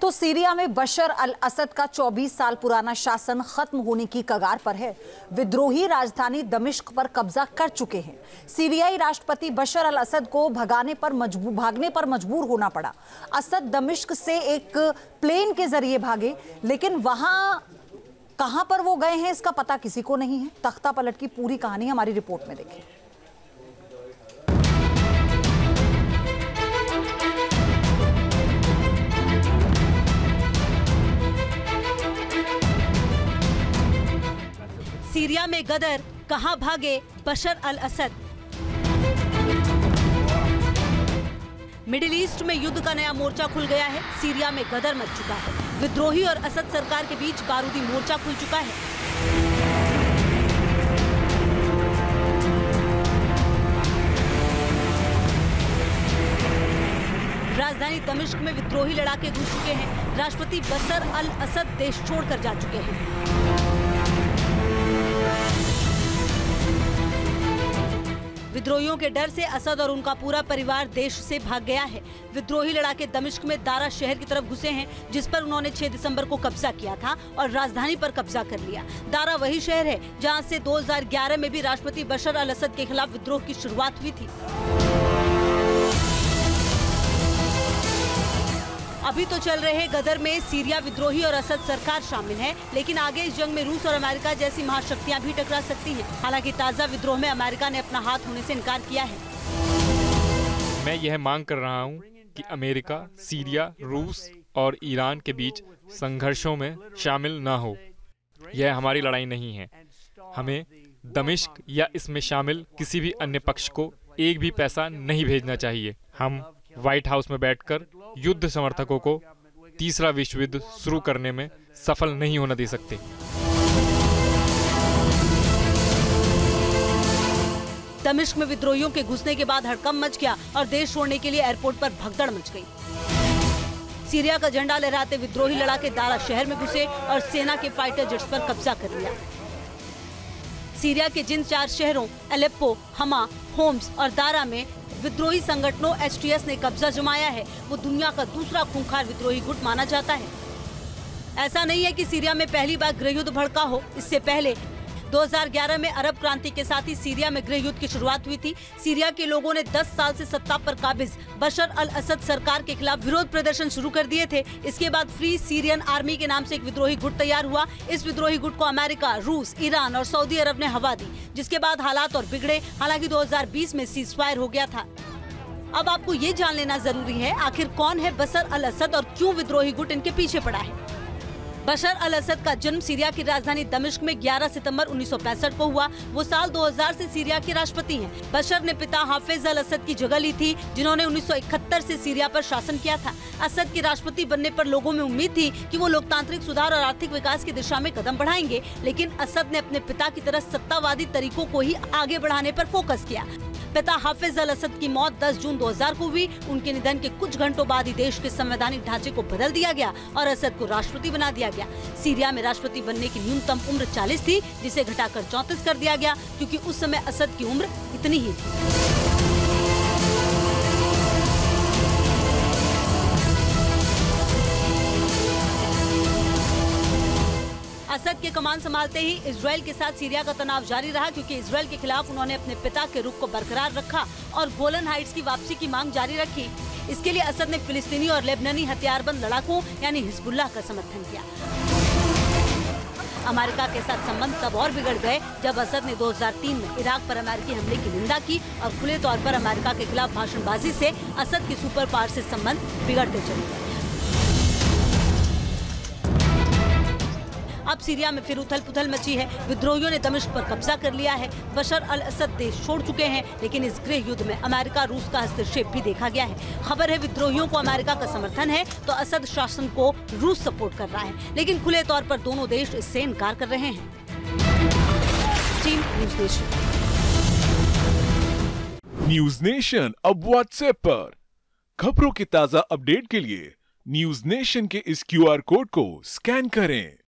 तो सीरिया में बशर अल असद का 24 साल पुराना शासन खत्म होने की कगार पर है। विद्रोही राजधानी दमिश्क पर कब्जा कर चुके हैं। सीरियाई राष्ट्रपति बशर अल असद को भागने पर मजबूर होना पड़ा। असद दमिश्क से एक प्लेन के जरिए भागे, लेकिन वहां कहां पर वो गए हैं इसका पता किसी को नहीं है। तख्ता पलट की पूरी कहानी हमारी रिपोर्ट में देखें। सीरिया में गदर, कहां भागे बशर अल असद। मिडिल ईस्ट में युद्ध का नया मोर्चा खुल गया है। सीरिया में गदर मच चुका है। विद्रोही और असद सरकार के बीच बारूदी मोर्चा खुल चुका है। राजधानी दमिश्क में विद्रोही लड़ाके घुस चुके हैं। राष्ट्रपति बशर अल असद देश छोड़कर जा चुके हैं। विद्रोहियों के डर से असद और उनका पूरा परिवार देश से भाग गया है। विद्रोही लड़ाके दमिश्क में दारा शहर की तरफ घुसे हैं, जिस पर उन्होंने 6 दिसंबर को कब्जा किया था और राजधानी पर कब्जा कर लिया। दारा वही शहर है जहां से 2011 में भी राष्ट्रपति बशर अल असद के खिलाफ विद्रोह की शुरुआत हुई थी। अभी तो चल रहे गदर में सीरिया विद्रोही और असद सरकार शामिल है, लेकिन आगे इस जंग में रूस और अमेरिका जैसी महाशक्तियां भी टकरा सकती हैं। हालांकि ताजा विद्रोह में अमेरिका ने अपना हाथ होने से इनकार किया है। मैं यह मांग कर रहा हूं कि अमेरिका, सीरिया, रूस और ईरान के बीच संघर्षों में शामिल न हो। यह हमारी लड़ाई नहीं है। हमें दमिश्क या इसमें शामिल किसी भी अन्य पक्ष को एक भी पैसा नहीं भेजना चाहिए। हम व्हाइट हाउस में बैठकर युद्ध समर्थकों को तीसरा विश्व युद्ध शुरू करने में सफल नहीं होने दे सकते। दमिश्क में विद्रोहियों के घुसने के बाद हड़कंप मच गया और देश छोड़ने के लिए एयरपोर्ट पर भगदड़ मच गई। सीरिया का झंडा लहराते विद्रोही लड़ाके दारा शहर में घुसे और सेना के फाइटर जेट्स पर कब्जा कर लिया। सीरिया के जिन 4 शहरों अलेप्पो, हमा, होम्स और दारा में विद्रोही संगठनों एसटीएस ने कब्जा जमाया है, वो दुनिया का दूसरा खूंखार विद्रोही गुट माना जाता है। ऐसा नहीं है कि सीरिया में पहली बार गृहयुद्ध भड़का हो। इससे पहले 2011 में अरब क्रांति के साथ ही सीरिया में गृहयुद्ध की शुरुआत हुई थी। सीरिया के लोगों ने 10 साल से सत्ता पर काबिज बशर अल असद सरकार के खिलाफ विरोध प्रदर्शन शुरू कर दिए थे। इसके बाद फ्री सीरियन आर्मी के नाम से एक विद्रोही गुट तैयार हुआ। इस विद्रोही गुट को अमेरिका, रूस, ईरान और सऊदी अरब ने हवा दी, जिसके बाद हालात और बिगड़े। हालांकि 2020 में सीजफायर हो गया था। अब आपको ये जान लेना जरूरी है, आखिर कौन है बशर अल असद और क्यों विद्रोही गुट इनके पीछे पड़ा है। बशर अल असद का जन्म सीरिया की राजधानी दमिश्क में 11 सितंबर 1965 को हुआ। वो साल 2000 से सीरिया के राष्ट्रपति हैं। बशर ने पिता हाफिज अल असद की जगह ली थी, जिन्होंने 1971 से सीरिया पर शासन किया था। असद के राष्ट्रपति बनने पर लोगों में उम्मीद थी कि वो लोकतांत्रिक सुधार और आर्थिक विकास की दिशा में कदम बढ़ाएंगे, लेकिन असद ने अपने पिता की तरह सत्तावादी तरीकों को ही आगे बढ़ाने पर फोकस किया। पिता हाफिज अल असद की मौत 10 जून 2000 को हुई। उनके निधन के कुछ घंटों बाद ही देश के संवैधानिक ढांचे को बदल दिया गया और असद को राष्ट्रपति बना दिया गया। सीरिया में राष्ट्रपति बनने की न्यूनतम उम्र 40 थी, जिसे घटाकर 34 कर दिया गया, क्योंकि उस समय असद की उम्र इतनी ही थी। असद के कमान संभालते ही इजराइल के साथ सीरिया का तनाव जारी रहा, क्योंकि इजराइल के खिलाफ उन्होंने अपने पिता के रुख को बरकरार रखा और गोलन हाइट्स की वापसी की मांग जारी रखी। इसके लिए असद ने फिलिस्तीनी और लेबनानी हथियारबंद लड़ाकों यानी हिजबुल्लाह का समर्थन किया। अमेरिका के साथ संबंध तब और बिगड़ गए जब असद ने 2003 में इराक पर अमेरिकी हमले की निंदा की और खुले तौर पर अमेरिका के खिलाफ भाषणबाजी से असद के सुपर पावर से संबंध बिगड़ते चले गए। अब सीरिया में फिर उथल पुथल मची है। विद्रोहियों ने दमिश्क पर कब्जा कर लिया है। बशर अल असद देश छोड़ चुके हैं, लेकिन इस गृह युद्ध में अमेरिका, रूस का हस्तक्षेप भी देखा गया है। खबर है विद्रोहियों को अमेरिका का समर्थन है, तो असद शासन को रूस सपोर्ट कर रहा है, लेकिन खुले तौर पर दोनों देश इससे इनकार कर रहे हैं। न्यूज नेशन अब व्हाट्सएप पर खबरों की ताजा अपडेट के लिए न्यूज नेशन के इस QR कोड को स्कैन करें।